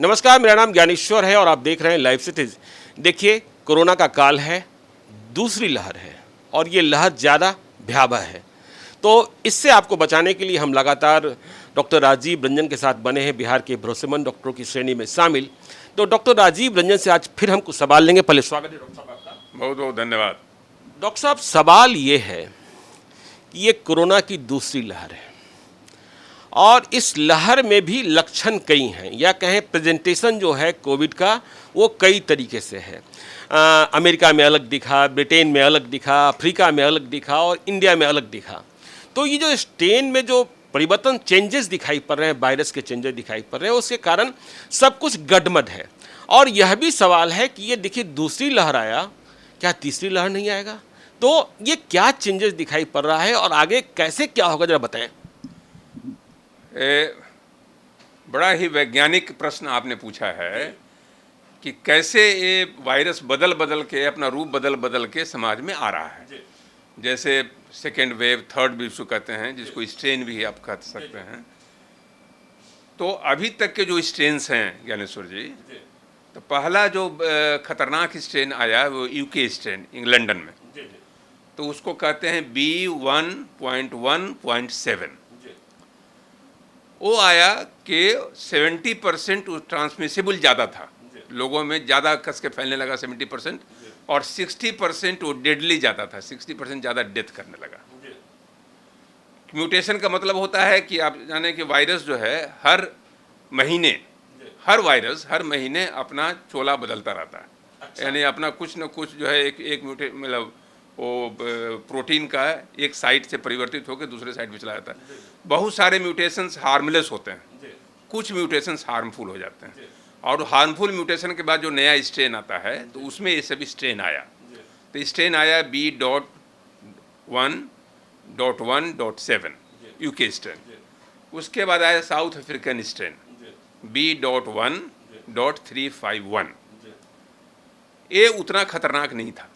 नमस्कार, मेरा नाम ज्ञानेश्वर है और आप देख रहे हैं लाइव सिटीज। देखिए, कोरोना का काल है, दूसरी लहर है और ये लहर ज़्यादा भयावह है। तो इससे आपको बचाने के लिए हम लगातार डॉक्टर राजीव रंजन के साथ बने हैं, बिहार के भरोसेमंद डॉक्टरों की श्रेणी में शामिल। तो डॉक्टर राजीव रंजन से आज फिर हम कुछ सवाल लेंगे। पहले स्वागत है डॉक्टर साहब आपका। बहुत बहुत धन्यवाद। डॉक्टर साहब, सवाल ये है कि ये कोरोना की दूसरी लहर है और इस लहर में भी लक्षण कई हैं, या कहें प्रेजेंटेशन जो है कोविड का वो कई तरीके से है। अमेरिका में अलग दिखा, ब्रिटेन में अलग दिखा, अफ्रीका में अलग दिखा और इंडिया में अलग दिखा। तो ये जो स्ट्रेन में जो परिवर्तन, चेंजेस दिखाई पड़ रहे हैं, वायरस के चेंजेस दिखाई पड़ रहे हैं, उसके कारण सब कुछ गडमड है। और यह भी सवाल है कि ये देखिए, दूसरी लहर आया, क्या तीसरी लहर नहीं आएगा? तो ये क्या चेंजेस दिखाई पड़ रहा है और आगे कैसे क्या होगा, जरा बताएं। बड़ा ही वैज्ञानिक प्रश्न आपने पूछा है कि कैसे ये वायरस बदल बदल के, अपना रूप बदल बदल के समाज में आ रहा है। जैसे सेकेंड वेव, थर्ड वेव जो कहते हैं, जिसको स्ट्रेन भी आप कह सकते हैं। तो अभी तक के जो स्ट्रेन्स हैं ज्ञानेश्वर जी, तो पहला जो खतरनाक स्ट्रेन आया वो यूके स्ट्रेन, लंदन में, तो उसको कहते हैं B1.1.7। वो आया कि 70% ट्रांसमिसिबल ज़्यादा था, लोगों में ज़्यादा कस के फैलने लगा 70%, और 60% वो डेडली ज़्यादा था, 60% ज़्यादा डेथ करने लगा। म्यूटेशन का मतलब होता है कि आप जाने कि वायरस जो है हर महीने अपना चोला बदलता रहता है। अच्छा। यानी अपना कुछ न कुछ जो है एक मतलब वो प्रोटीन का एक साइट से परिवर्तित होकर दूसरे साइट पे चला जाता है। बहुत सारे म्यूटेशंस हार्मलेस होते हैं, कुछ म्यूटेशंस हार्मफुल हो जाते हैं, और हार्मफुल म्यूटेशन के बाद जो नया स्ट्रेन आता है तो उसमें ये सभी स्ट्रेन आया। तो स्ट्रेन आया B.1.1.7 यूके स्ट्रेन। उसके बाद आया साउथ अफ्रीकन स्ट्रेन B.1.351। ये उतना खतरनाक नहीं था।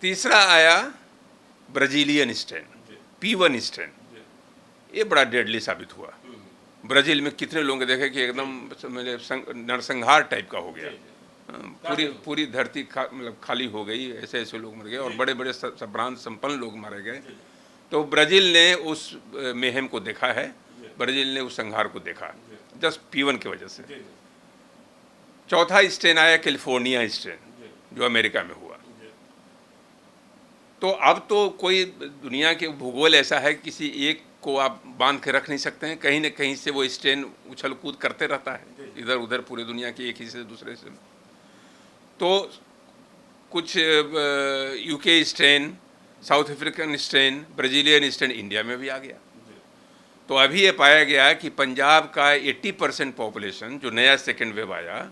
तीसरा आया ब्राजीलियन स्ट्रेन P1 स्ट्रेन। ये बड़ा डेडली साबित हुआ। ब्राज़ील में कितने लोग देखे कि एकदम नरसंहार टाइप का हो गया, पूरी धरती मतलब खाली हो गई, ऐसे ऐसे लोग मर गए और बड़े बड़े संभ्रांत संपन्न लोग मारे गए। तो ब्राज़ील ने उस मेहम को देखा है, ब्राज़ील ने उस संहार को देखा जस्ट P1 की वजह से। चौथा स्ट्रेन आया कैलिफोर्निया स्ट्रेन, जो अमेरिका में हुआ। तो अब तो कोई दुनिया के भूगोल ऐसा है, किसी एक को आप बांध के रख नहीं सकते हैं, कहीं न कहीं से वो स्ट्रेन उछल कूद करते रहता है इधर उधर पूरे दुनिया के एक हिस्से से दूसरे से। तो कुछ UK strain, south African strain, Brazilian strain India में भी आ गया। तो अभी ये पाया गया कि पंजाब का 80% पॉपुलेशन, जो नया सेकेंड वेव आया,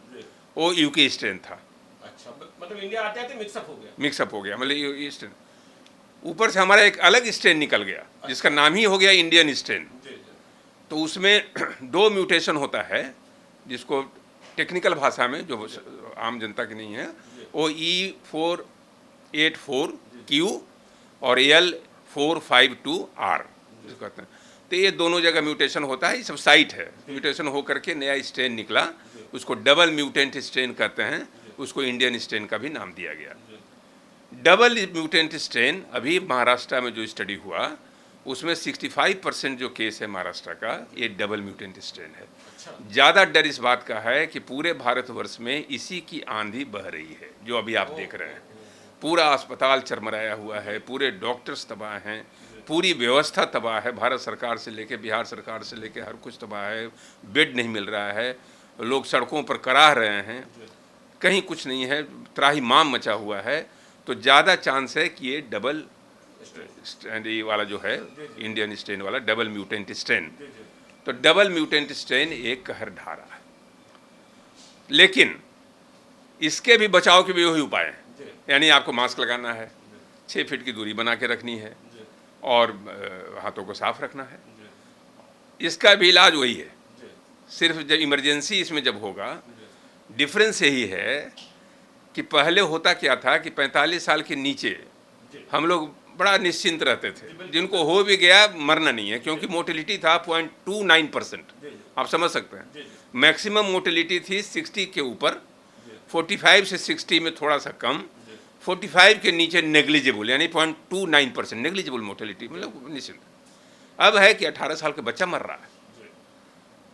वो यूके स्ट्रेन था। अच्छा, मतलब इंडिया आते आते मिक्सअप हो गया, मतलब ये स्ट्रेन। ऊपर से हमारा एक अलग स्ट्रेन निकल गया, जिसका नाम ही हो गया इंडियन स्ट्रेन। तो उसमें 2 म्यूटेशन होता है, जिसको टेक्निकल भाषा में, जो आम जनता की नहीं है, वो E484Q और L452R जिसको कहते हैं। तो ये दोनों जगह म्यूटेशन होता है, ये सब साइट है। म्यूटेशन हो करके नया स्ट्रेन निकला, उसको डबल म्यूटेंट स्ट्रेन कहते हैं, उसको इंडियन स्ट्रेन का भी नाम दिया गया। डबल म्यूटेंट स्ट्रेन अभी महाराष्ट्र में जो स्टडी हुआ, उसमें 65% जो केस है महाराष्ट्र का, ये डबल म्यूटेंट स्ट्रेन है। ज़्यादा डर इस बात का है कि पूरे भारतवर्ष में इसी की आंधी बह रही है, जो अभी आप देख रहे हैं। पूरा अस्पताल चरमराया हुआ है, पूरे डॉक्टर्स तबाह हैं, पूरी व्यवस्था तबाह है, भारत सरकार से लेके बिहार सरकार से लेके हर कुछ तबाह है। बेड नहीं मिल रहा है, लोग सड़कों पर कराह रहे हैं, कहीं कुछ नहीं है, त्राहिमाम मचा हुआ है। तो ज़्यादा चांस है कि ये डबल स्ट्रेन वाला जो है, इंडियन स्ट्रेन वाला डबल म्यूटेंट स्ट्रेन, तो डबल म्यूटेंट स्ट्रेन एक कहर ढा रहा है। लेकिन इसके भी बचाव के भी वही उपाय हैं, यानी आपको मास्क लगाना है, 6 फीट की दूरी बना के रखनी है, और हाथों को साफ रखना है। इसका भी इलाज वही है, सिर्फ जब इमरजेंसी इसमें जब होगा। डिफरेंस यही है कि पहले होता क्या था कि 45 साल के नीचे हम लोग बड़ा निश्चिंत रहते थे। जिनको हो भी गया मरना नहीं है, क्योंकि मोटिलिटी था 0.29%। आप समझ सकते हैं। मैक्सिमम मोटिलिटी थी 60 के ऊपर, 45 से 60 में थोड़ा सा कम, 45 के नीचे नेग्लिजिबल, यानी 0.29% नेग्लिजिबल मोटिलिटी, मतलब निश्चिंत। अब है कि 18 साल का बच्चा मर रहा है,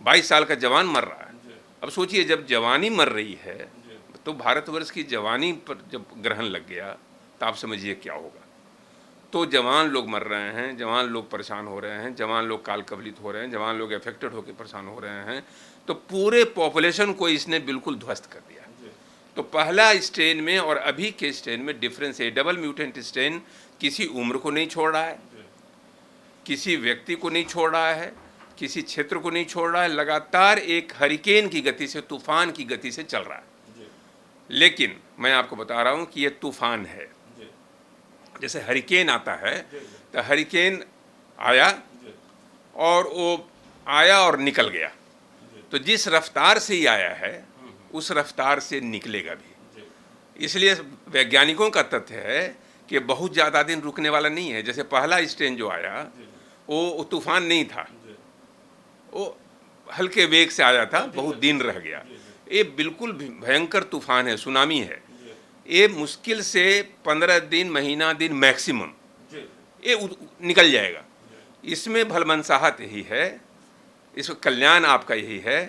22 साल का जवान मर रहा है। अब सोचिए, जब जवानी मर रही है तो भारतवर्ष की जवानी पर जब ग्रहण लग गया तो आप समझिए क्या होगा। तो जवान लोग मर रहे हैं, जवान लोग परेशान हो रहे हैं, जवान लोग काल कवलित हो रहे हैं, जवान लोग अफेक्टेड होकर परेशान हो रहे हैं, तो पूरे पॉपुलेशन को इसने बिल्कुल ध्वस्त कर दिया। तो पहला स्ट्रेन में और अभी के स्ट्रेन में डिफरेंस है। डबल म्यूटेंट स्ट्रेन किसी उम्र को नहीं छोड़ रहा है, किसी व्यक्ति को नहीं छोड़ रहा है, किसी क्षेत्र को नहीं छोड़ रहा है, लगातार एक हरिकेन की गति से, तूफान की गति से चल रहा है। लेकिन मैं आपको बता रहा हूं कि ये तूफान है। जैसे हरिकेन आता है तो हरिकेन आया और वो आया और निकल गया, तो जिस रफ्तार से ही आया है उस रफ्तार से निकलेगा भी। इसलिए वैज्ञानिकों का तथ्य है कि बहुत ज़्यादा दिन रुकने वाला नहीं है। जैसे पहला स्ट्रेन जो आया वो तूफान नहीं था, वो हल्के वेग से आया था, बहुत दिन रह गया। ये बिल्कुल भयंकर तूफान है, सुनामी है। ये मुश्किल से 15 दिन, महीना दिन मैक्सिमम ये निकल जाएगा। इसमें भलमनसाहत यही है, इसमें कल्याण आपका यही है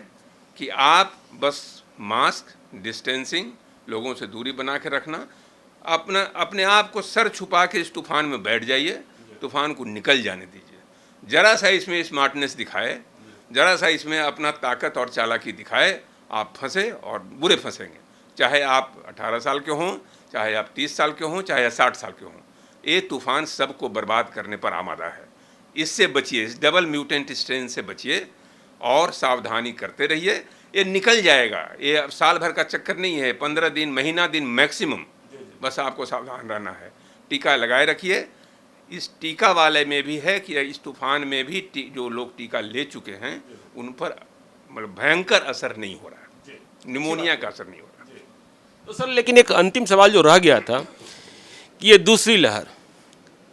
कि आप बस मास्क, डिस्टेंसिंग, लोगों से दूरी बना के रखना, अपने आप को सर छुपा के इस तूफान में बैठ जाइए, तूफान को निकल जाने दीजिए। जरा सा इसमें स्मार्टनेस दिखाए, जरा सा इसमें अपना ताकत और चालाकी दिखाए, आप फंसे और बुरे फंसेंगे। चाहे आप 18 साल के हों, चाहे आप 30 साल के हों, चाहे 60 साल के हों, ये तूफान सबको बर्बाद करने पर आमादा है। इससे बचिए, इस डबल म्यूटेंट स्ट्रेन से बचिए और सावधानी करते रहिए। ये निकल जाएगा, ये अब साल भर का चक्कर नहीं है, 15 दिन, महीना दिन मैक्सिमम। बस आपको सावधान रहना है, टीका लगाए रखिए। इस टीका वाले में भी है कि इस तूफान में भी जो लोग टीका ले चुके हैं उन पर मतलब भयंकर असर नहीं हो रहा है, निमोनिया का असर नहीं हो रहा। तो सर, लेकिन एक अंतिम सवाल जो रह गया था कि ये दूसरी लहर,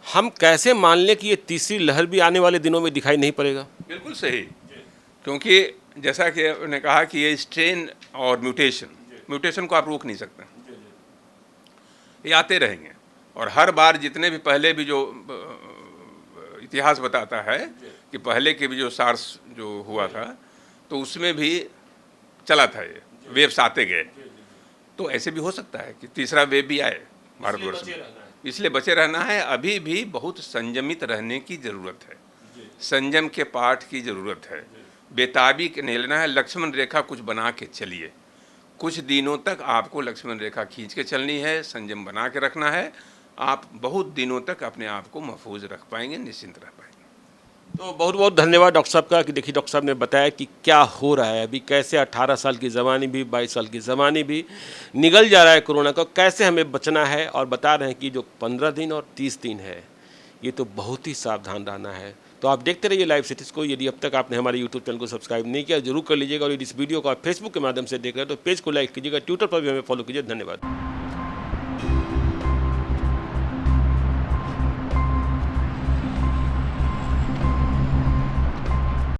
हम कैसे मान लें कि ये तीसरी लहर भी आने वाले दिनों में दिखाई नहीं पड़ेगा? बिल्कुल सही, क्योंकि जैसा कि उन्होंने कहा कि ये स्ट्रेन और म्यूटेशन को आप रोक नहीं सकते, ये आते रहेंगे। और हर बार जितने भी पहले भी जो इतिहास बताता है कि पहले के भी जो सार्स जो हुआ था तो उसमें भी चला था, ये वेव्स आते गए। तो ऐसे भी हो सकता है कि तीसरा वेव भी आए भारतवर्ष में, इसलिए बचे रहना है। अभी भी बहुत संयमित रहने की ज़रूरत है, संयम के पाठ की ज़रूरत है, बेताबी के नहीं लेना है। लक्ष्मण रेखा कुछ बना के चलिए, कुछ दिनों तक आपको लक्ष्मण रेखा खींच के चलनी है, संयम बना के रखना है। आप बहुत दिनों तक अपने आप को महफूज रख पाएंगे, निश्चिंत रह पाएंगे। तो बहुत बहुत धन्यवाद डॉक्टर साहब का कि देखिए, डॉक्टर साहब ने बताया कि क्या हो रहा है अभी, कैसे 18 साल की जवानी भी, 22 साल की जवानी भी निगल जा रहा है कोरोना का, कैसे हमें बचना है। और बता रहे हैं कि जो 15 दिन और 30 दिन है, ये तो बहुत ही सावधान रहना है। तो आप देखते रहिए लाइव सिटीज़ को। यदि अब तक आपने हमारे यूट्यूब चैनल को सब्सक्राइब नहीं किया, जरूर कर लीजिएगा। और यदि इस वीडियो को आप फेसबुक के माध्यम से देख रहे हैं तो पेज को लाइक कीजिएगा, ट्विटर पर भी हमें फॉलो कीजिए। धन्यवाद।